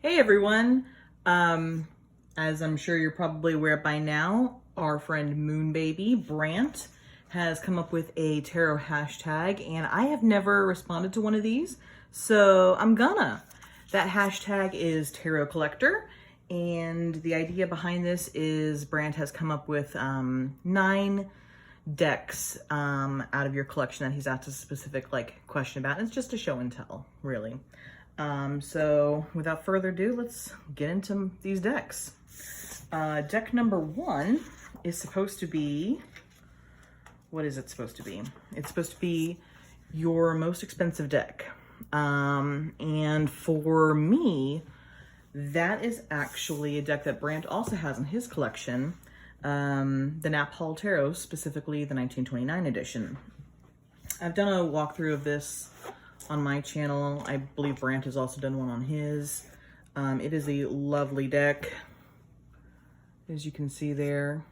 Hey everyone! As I'm sure you're probably aware by now, our friend MoonBaby, Brant, has come up with a tarot hashtag, and I have never responded to one of these, so I'm gonna. That hashtag is Tarot Collector, and the idea behind this is Brant has come up with 9 decks out of your collection that he's asked a specific question about. And it's just a show and tell, really. So without further ado, let's get into these decks. Deck number 1 is supposed to be, what is it supposed to be? It's supposed to be your most expensive deck. And for me, that is actually a deck that Brant also has in his collection, the Nap Hall Tarot, specifically the 1929 edition. I've done a walkthrough of this on my channel. I believe Brant has also done one on his. It is a lovely deck, as you can see there.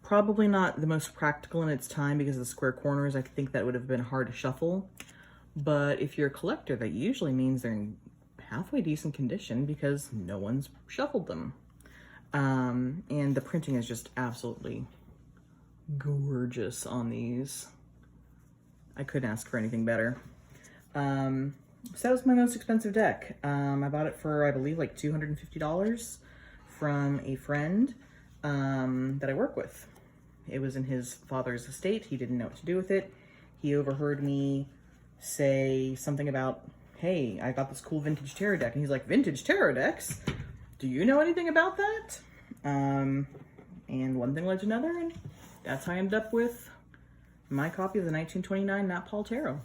Probably not the most practical in its time because of the square corners. I think that would have been hard to shuffle. But if you're a collector, that usually means they're in halfway decent condition because no one's shuffled them. And the printing is just absolutely gorgeous on these. I couldn't ask for anything better. So that was my most expensive deck. I bought it for, I believe, like $250 from a friend that I work with. It was in his father's estate. He didn't know what to do with it. He overheard me say something about, hey, I got this cool vintage tarot deck. And he's like, vintage tarot decks? Do you know anything about that? And one thing led to another, and that's how I ended up with my copy of the 1929 Nap Hall Tarot.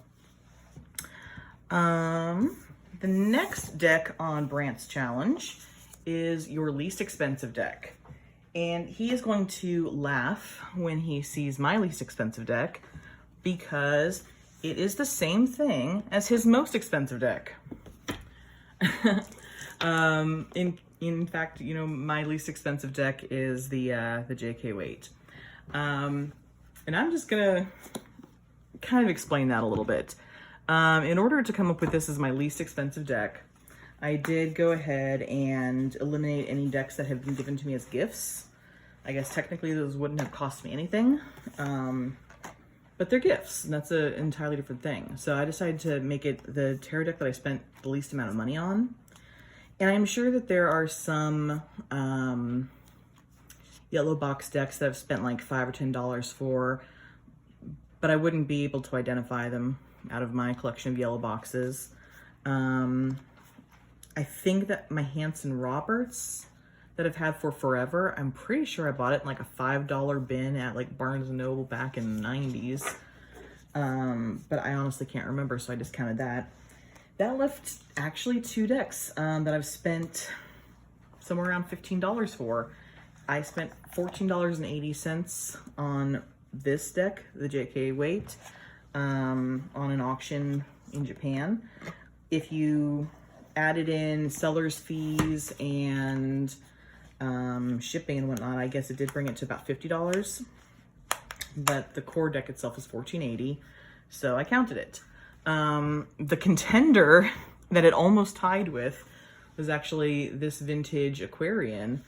The next deck on Brant's challenge is your least expensive deck. And he is going to laugh when he sees my least expensive deck because it is the same thing as his most expensive deck. In fact, you know, my least expensive deck is the J.K. Waite. And I'm just gonna kind of explain that a little bit. In order to come up with this as my least expensive deck, I did go ahead and eliminate any decks that have been given to me as gifts. I guess technically those wouldn't have cost me anything, but they're gifts, and that's an entirely different thing. So I decided to make it the tarot deck that I spent the least amount of money on. And I'm sure that there are some yellow box decks that I've spent like $5 or $10 for, but I wouldn't be able to identify them out of my collection of yellow boxes. I think that my Hanson Roberts that I've had for forever, I'm pretty sure I bought it in like a $5 bin at like Barnes & Noble back in the 90s. But I honestly can't remember, so I discounted that. That left actually 2 decks that I've spent somewhere around $15 for. I spent $14.80 on this deck, the J.K. Waite, on an auction in Japan. If you added in seller's fees and shipping and whatnot, I guess it did bring it to about $50. But the core deck itself is $14.80, so I counted it. The contender that it almost tied with was actually this vintage Aquarian.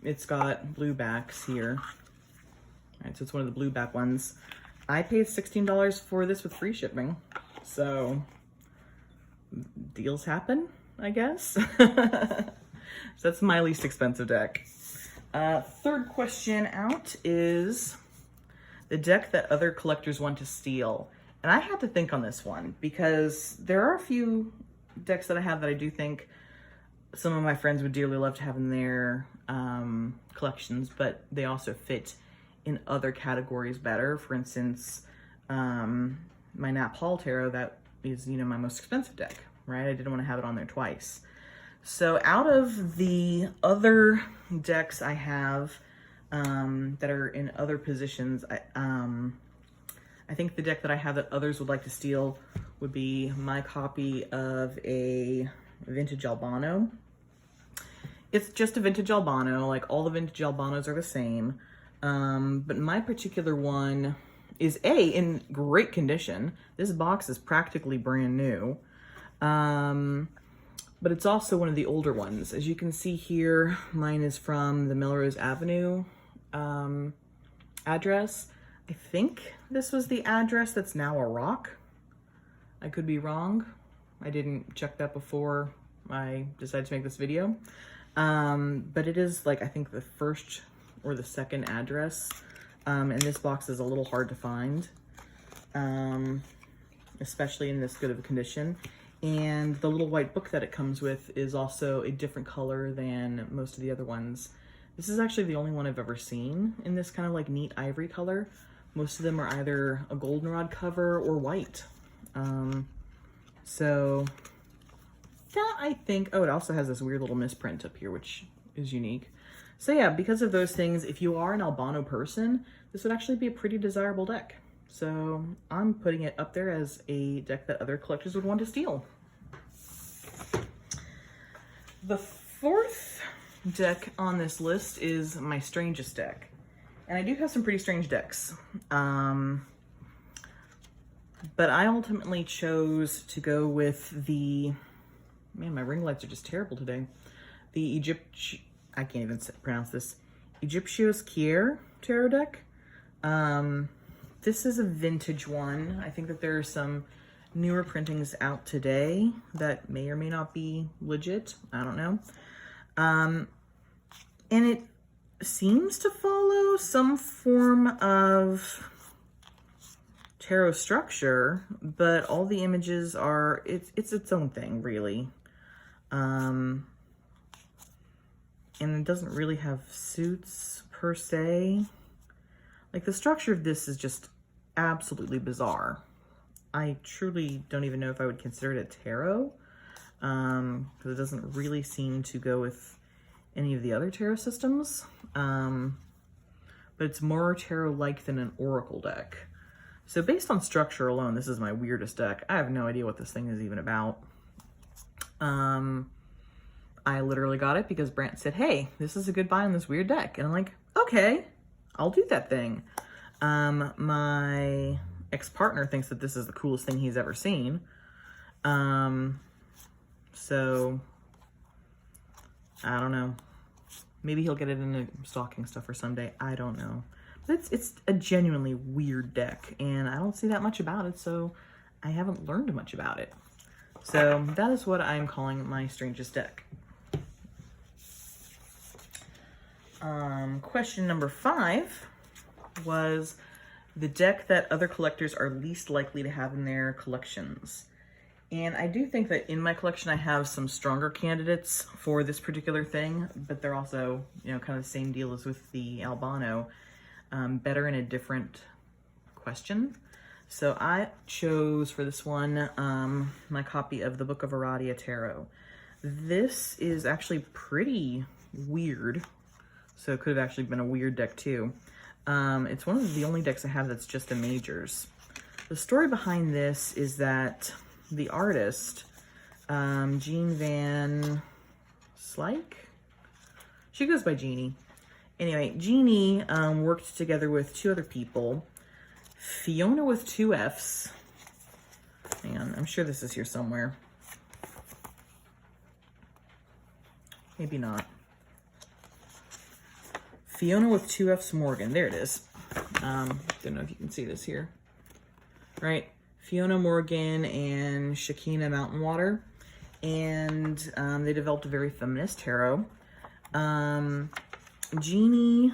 It's got blue backs here. All right, so it's one of the blue back ones. I paid $16 for this with free shipping, so deals happen, I guess. So that's my least expensive deck. Third question out is the deck that other collectors want to steal. And I had to think on this one because there are a few decks that I have that I do think some of my friends would dearly love to have in their collections, but they also fit in other categories better. For instance, my Nap Hall Tarot, that is, you know, my most expensive deck, right? I didn't want to have it on there twice. So out of the other decks I have that are in other positions, I think the deck that I have that others would like to steal would be my copy of a vintage Albano. It's just a vintage Albano, like all the vintage Albanos are the same. But my particular one is in great condition. This box is practically brand new. but it's also one of the older ones. As you can see here, mine is from the Melrose Avenue address. I think this was the address that's now a rock. I could be wrong. I didn't check that before I decided to make this video. But it is like, I think the first or the second address. And this box is a little hard to find, especially in this good of a condition. And the little white book that it comes with is also a different color than most of the other ones. This is actually the only one I've ever seen in this kind of like neat ivory color. Most of them are either a goldenrod cover or white. So that I think, oh, it also has this weird little misprint up here, which is unique. So yeah, because of those things, if you are an albino person, this would actually be a pretty desirable deck. So I'm putting it up there as a deck that other collectors would want to steal. The fourth deck on this list is my strangest deck. And I do have some pretty strange decks. But I ultimately chose to go with the, man, my ring lights are just terrible today. The I can't even pronounce this, Egyptios Kier tarot deck. This is a vintage one. I think that there are some newer printings out today that may or may not be legit. I don't know. And it seems to follow some form of tarot structure, but all the images are, it's its own thing, really. And it doesn't really have suits per se. Like, the structure of this is just absolutely bizarre. I truly don't even know if I would consider it a tarot, because it doesn't really seem to go with any of the other tarot systems. But it's more tarot-like than an oracle deck. So based on structure alone, this is my weirdest deck. I have no idea what this thing is even about. I literally got it because Brant said, hey, this is a good buy on this weird deck. And I'm like, okay, I'll do that thing. My ex-partner thinks that this is the coolest thing he's ever seen. So I don't know. Maybe he'll get it into stocking stuffer someday. I don't know. But it's a genuinely weird deck, and I don't see that much about it, so I haven't learned much about it. So that is what I'm calling my strangest deck. Question number 5 was the deck that other collectors are least likely to have in their collections. And I do think that in my collection I have some stronger candidates for this particular thing, but they're also, you know, kind of the same deal as with the albino, better in a different question. So I chose for this one my copy of the Book of Aradia Tarot. This is actually pretty weird, so it could have actually been a weird deck too. It's one of the only decks I have that's just a majors. The story behind this is that the artist, Jean Van Slyke, she goes by Jeannie. Anyway, Jeannie worked together with 2 other people, Fiona with 2 F's. Hang on, I'm sure this is here somewhere. Maybe not. Fiona with 2 F's Morgan. There it is. Don't know if you can see this here. Right? Fiona Morgan and Shakina Mountain Water. And they developed a very feminist tarot. Jeannie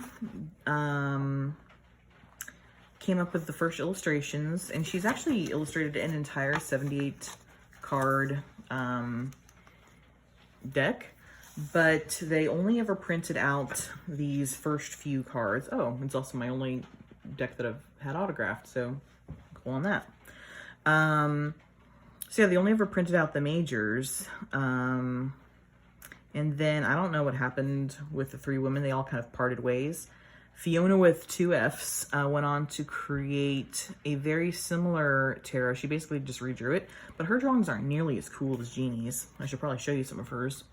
came up with the first illustrations, and she's actually illustrated an entire 78 card deck. But they only ever printed out these first few cards. Oh, it's also my only deck that I've had autographed, so cool on that. So yeah, they only ever printed out the majors. And then I don't know what happened with the 3 women. They all kind of parted ways. Fiona with 2 F's went on to create a very similar tarot. She basically just redrew it, but her drawings aren't nearly as cool as Jeannie's. I should probably show you some of hers.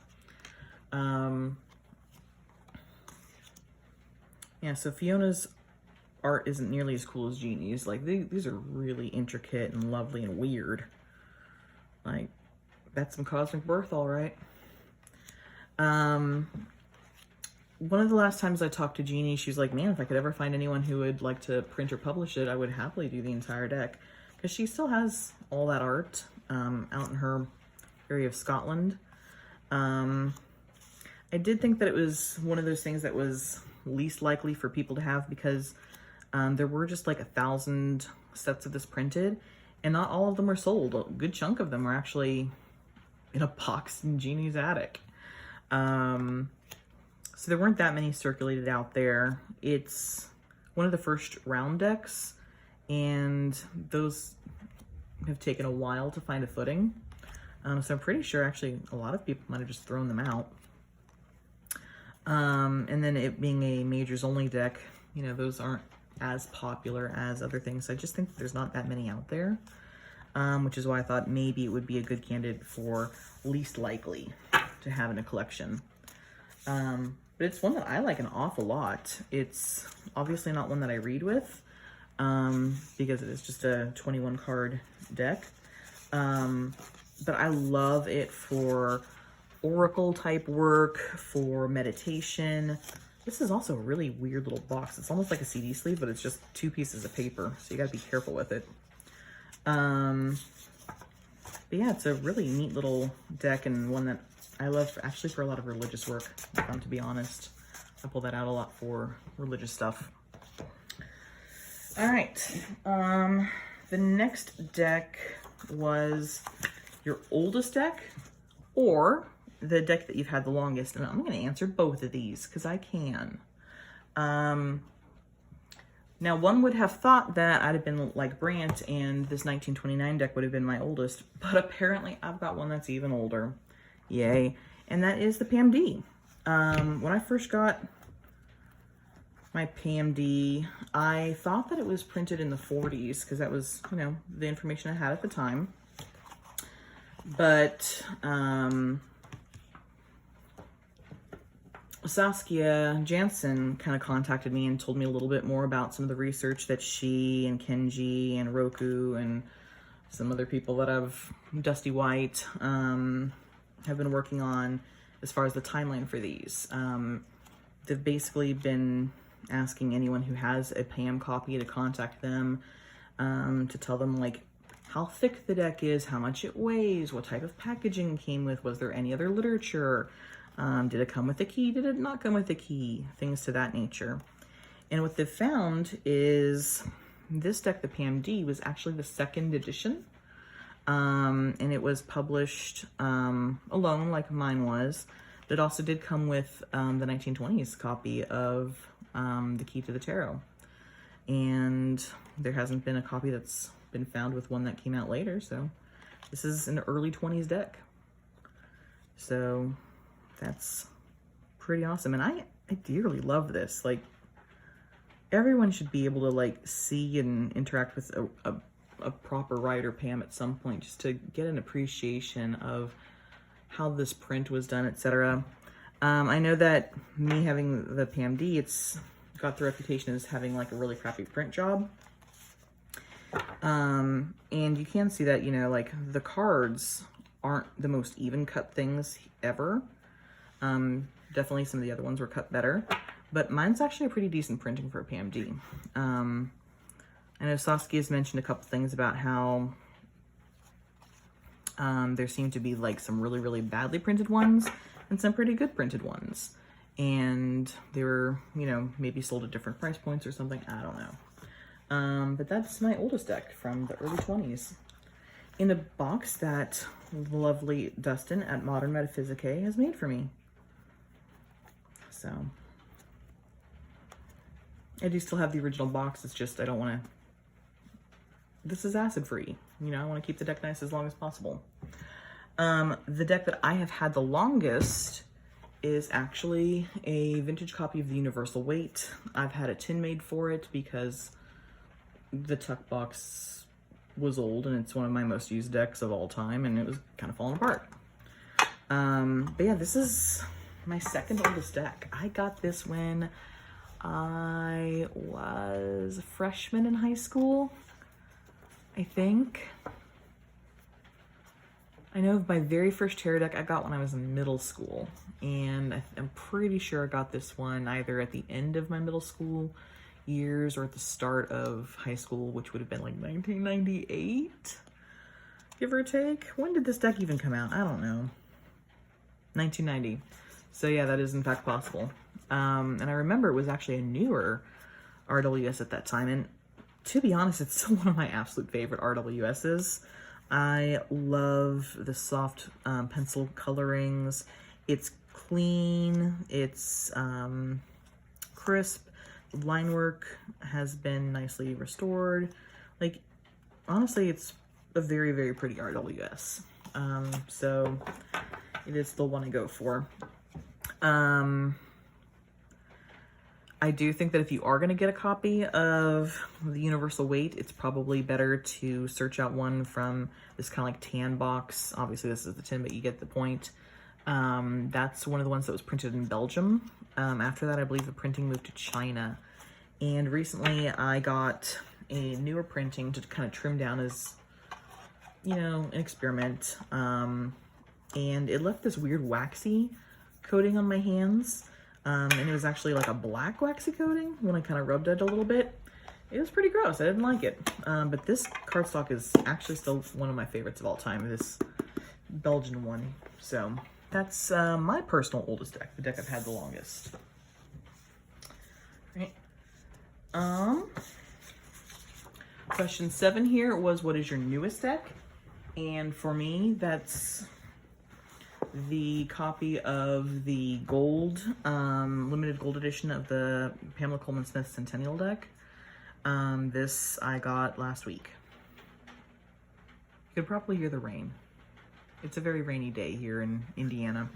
Yeah, so Fiona's art isn't nearly as cool as Jeannie's. Like, these are really intricate and lovely and weird. Like, that's some cosmic birth, all right. One of the last times I talked to Jeannie, she was like, man, if I could ever find anyone who would like to print or publish it, I would happily do the entire deck. Because she still has all that art out in her area of Scotland. I did think that it was one of those things that was least likely for people to have because there were just like 1,000 sets of this printed, and not all of them were sold. A good chunk of them are actually in a box in Jeannie's attic. So there weren't that many circulated out there. It's one of the first round decks, and those have taken a while to find a footing. So I'm pretty sure actually a lot of people might have just thrown them out. And then it being a majors only deck, you know, those aren't as popular as other things. I just think there's not that many out there, which is why I thought maybe it would be a good candidate for least likely to have in a collection. But it's one that I like an awful lot. It's obviously not one that I read with, because it is just a 21 card deck. But I love it for oracle type work, for meditation. This is also a really weird little box. It's almost like a CD sleeve, but it's just 2 pieces of paper, so you gotta be careful with it. But yeah, it's a really neat little deck, and one that I love actually for a lot of religious work, to be honest. I pull that out a lot for religious stuff. All right, the next deck was your oldest deck or the deck that you've had the longest, and I'm going to answer both of these because I can. Now, one would have thought that I'd have been like Brant and this 1929 deck would have been my oldest, but apparently I've got one that's even older. Yay. And that is the PMD. When I first got my PMD, I thought that it was printed in the 40s because that was, you know, the information I had at the time. But Saskia Jansen kind of contacted me and told me a little bit more about some of the research that she and Kenji and Roku and some other people that have, Dusty White, have been working on as far as the timeline for these. They've basically been asking anyone who has a PAM copy to contact them, to tell them like how thick the deck is, how much it weighs, what type of packaging it came with, was there any other literature, did it come with a key, did it not come with a key, things to that nature. And what they've found is this deck, the PMD, was actually the 2nd edition. And it was published alone like mine was. But it also did come with the 1920s copy of The Key to the Tarot. And there hasn't been a copy that's been found with one that came out later, so this is an early 20s deck. So that's pretty awesome. And I dearly love this. Like, everyone should be able to like see and interact with a proper writer PAM at some point, just to get an appreciation of how this print was done, etc. I know that me having the PMD, it's got the reputation as having like a really crappy print job. And you can see that, you know, like the cards aren't the most even cut things ever. Definitely some of the other ones were cut better, but mine's actually a pretty decent printing for a PMD. I know Saskia's mentioned a couple things about how there seem to be like some really, really badly printed ones and some pretty good printed ones. And they were, you know, maybe sold at different price points or something. I don't know. But that's my oldest deck from the early 20s. In a box that lovely Dustin at Modern Metaphysique has made for me. So I do still have the original box. It's just I don't want to. This is acid free. You know, I want to keep the deck nice as long as possible. The deck that I have had the longest is actually a vintage copy of the Universal Weight. I've had a tin made for it because the tuck box was old and it's one of my most used decks of all time and it was kind of falling apart. But yeah, this is my 2nd oldest deck. I got this when I was a freshman in high school, I think. I know my very first tarot deck I got when I was in middle school, and I'm pretty sure I got this one either at the end of my middle school years or at the start of high school, which would have been like 1998, give or take. When did this deck even come out? I don't know. 1990. So yeah, that is in fact possible. And I remember it was actually a newer RWS at that time, and to be honest, it's still one of my absolute favorite RWSs. I love the soft pencil colorings. It's clean, it's crisp, the line work has been nicely restored. Like, honestly, it's a very, very pretty RWS. So it is the one I go for. I do think that if you are going to get a copy of the Universal Weight, it's probably better to search out one from this kind of like tan box. Obviously this is the tin, but you get the point. That's one of the ones that was printed in Belgium. After that, I believe the printing moved to China. And recently I got a newer printing to kind of trim down as, you know, an experiment. And it left this weird waxy coating on my hands. And it was actually like a black waxy coating when I kind of rubbed it a little bit. It was pretty gross. I didn't like it. But this cardstock is actually still one of my favorites of all time, this Belgian one. So that's my personal oldest deck, the deck I've had the longest. Right. Question 7 here was, what is your newest deck? And for me, that's the copy of the gold, limited gold edition of the Pamela Coleman Smith Centennial deck. This I got last week. You could probably hear the rain. It's a very rainy day here in Indiana.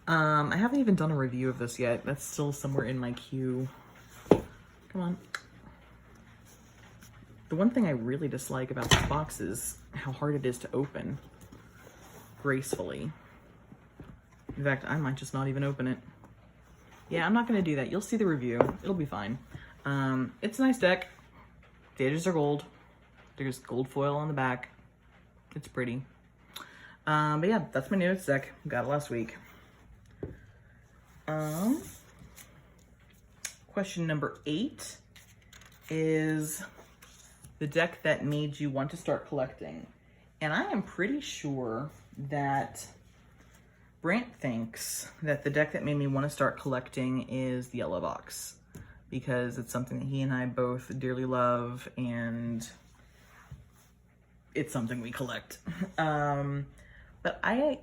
I haven't even done a review of this yet. That's still somewhere in my queue. Come on. The one thing I really dislike about this box is how hard it is to open gracefully. In fact, I might just not even open it. Yeah, I'm not going to do that. You'll see the review. It'll be fine. It's a nice deck. The edges are gold. There's gold foil on the back. It's pretty. But yeah, that's my newest deck. Got it last week. Question number 8 is the deck that made you want to start collecting. And I am pretty sure that Brant thinks that the deck that made me want to start collecting is the yellow box, because it's something that he and I both dearly love, and it's something we collect. But I,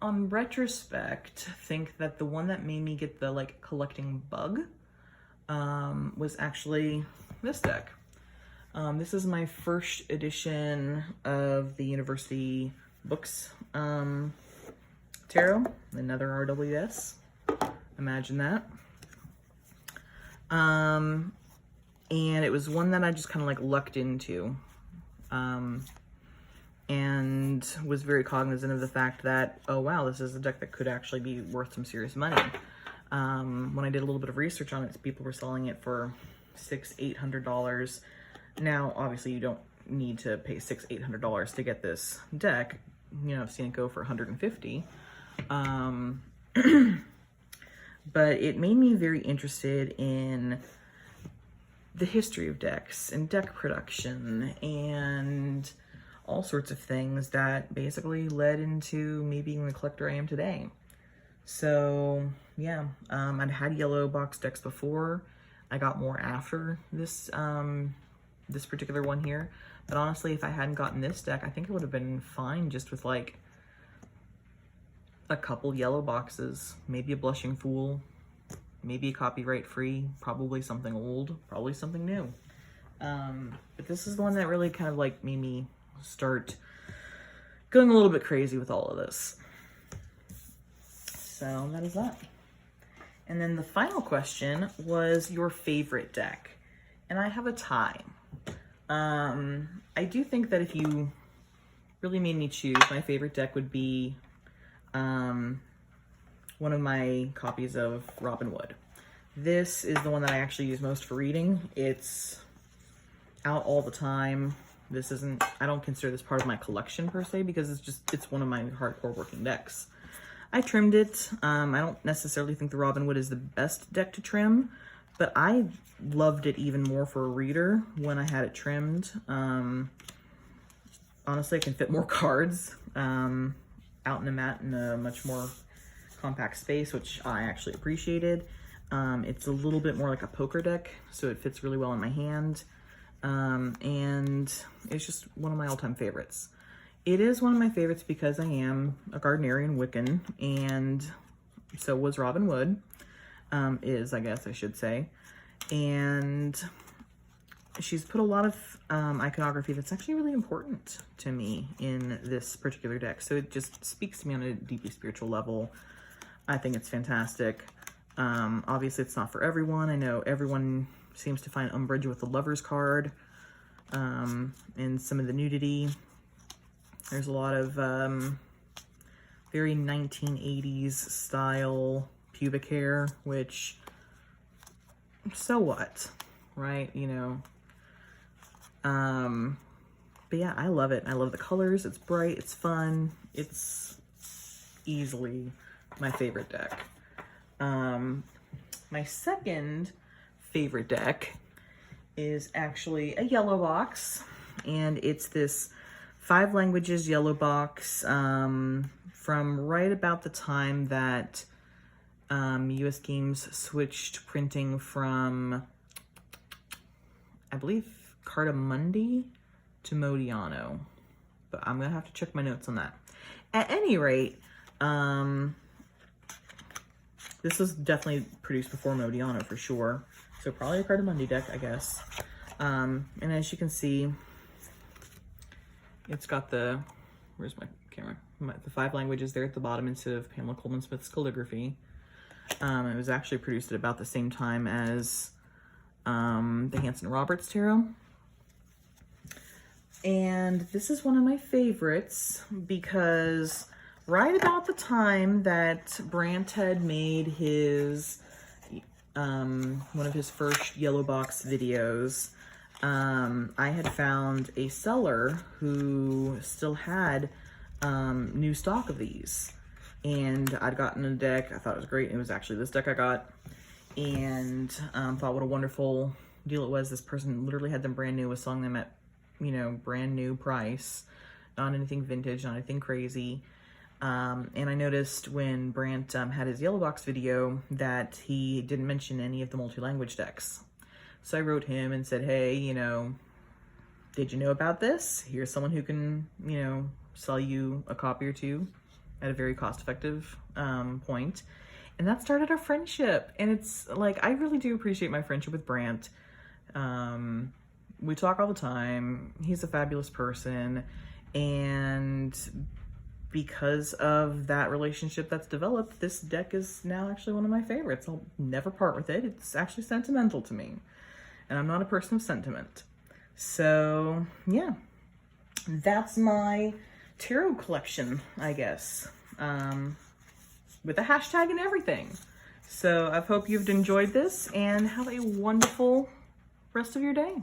on retrospect, think that the one that made me get the like collecting bug was actually this deck. This is my first edition of the University Books Tarot, another RWS. Imagine that. And it was one that I just kind of like lucked into, and was very cognizant of the fact that, oh wow, this is a deck that could actually be worth some serious money. When I did a little bit of research on it, people were selling it for $600-800. Now, obviously, you don't need to pay $600-800 to get this deck. You know, I've seen it go for $150. But it made me very interested in the history of decks and deck production and all sorts of things that basically led into me being the collector I am today. So yeah, I'd had yellow box decks before. I got more after this this particular one here. But honestly, if I hadn't gotten this deck, I think it would have been fine just with like a couple yellow boxes, maybe a Blushing Fool, maybe a copyright free, probably something old, probably something new. But this is the one that really kind of like made me start going a little bit crazy with all of this. So that is that. And then the final question was your favorite deck. And I have a tie. I do think that if you really made me choose, my favorite deck would be one of my copies of Robin Wood. This is the one that I actually use most for reading. It's out all the time. This isn't, I don't consider this part of my collection per se, because it's one of my hardcore working decks. I trimmed it. I don't necessarily think the Robin Wood is the best deck to trim, but I loved it even more for a reader when I had it trimmed. Honestly, I can fit more cards out in a mat in a much more compact space, which I actually appreciated. It's a little bit more like a poker deck, so it fits really well in my hand. And it's just one of my all-time favorites. It is one of my favorites because I am a Gardnerian Wiccan, and so was Robin Wood, I guess I should say. And she's put a lot of iconography that's actually really important to me in this particular deck. So it just speaks to me on a deeply spiritual level. I think it's fantastic. Obviously, it's not for everyone. I know everyone seems to find umbrage with the Lover's card and some of the nudity. There's a lot of very 1980s style pubic hair, which, so what, right? You know. But yeah, I love it. I love the colors. It's bright. It's fun. It's easily my favorite deck. My second favorite deck is actually a yellow box, and it's this 5 languages yellow box from right about the time that US Games switched printing from, I believe, Cartamundi to Modiano, but I'm gonna have to check my notes on that. At any rate, this was definitely produced before Modiano for sure, so probably a Cartamundi deck, I guess. And as you can see, it's got the, where's my camera? The 5 languages there at the bottom instead of Pamela Coleman Smith's calligraphy. It was actually produced at about the same time as the Hanson Roberts Tarot. And this is one of my favorites because right about the time that Brant had made his, one of his first yellow box videos, I had found a seller who still had new stock of these. And I'd gotten a deck. I thought it was great. It was actually this deck I got. And thought what a wonderful deal it was. This person literally had them brand new, was selling them at, you know, brand new price. Not anything vintage, not anything crazy. And I noticed when Brant had his yellow box video that he didn't mention any of the multi-language decks. So I wrote him and said, hey, you know, did you know about this? Here's someone who can, you know, sell you a copy or two at a very cost-effective point. And that started our friendship. And it's like, I really do appreciate my friendship with Brant. We talk all the time. He's a fabulous person. And because of that relationship that's developed, this deck is now actually one of my favorites. I'll never part with it. It's actually sentimental to me. And I'm not a person of sentiment. So, yeah. That's my tarot collection, I guess. With a hashtag and everything. So I hope you've enjoyed this and have a wonderful rest of your day.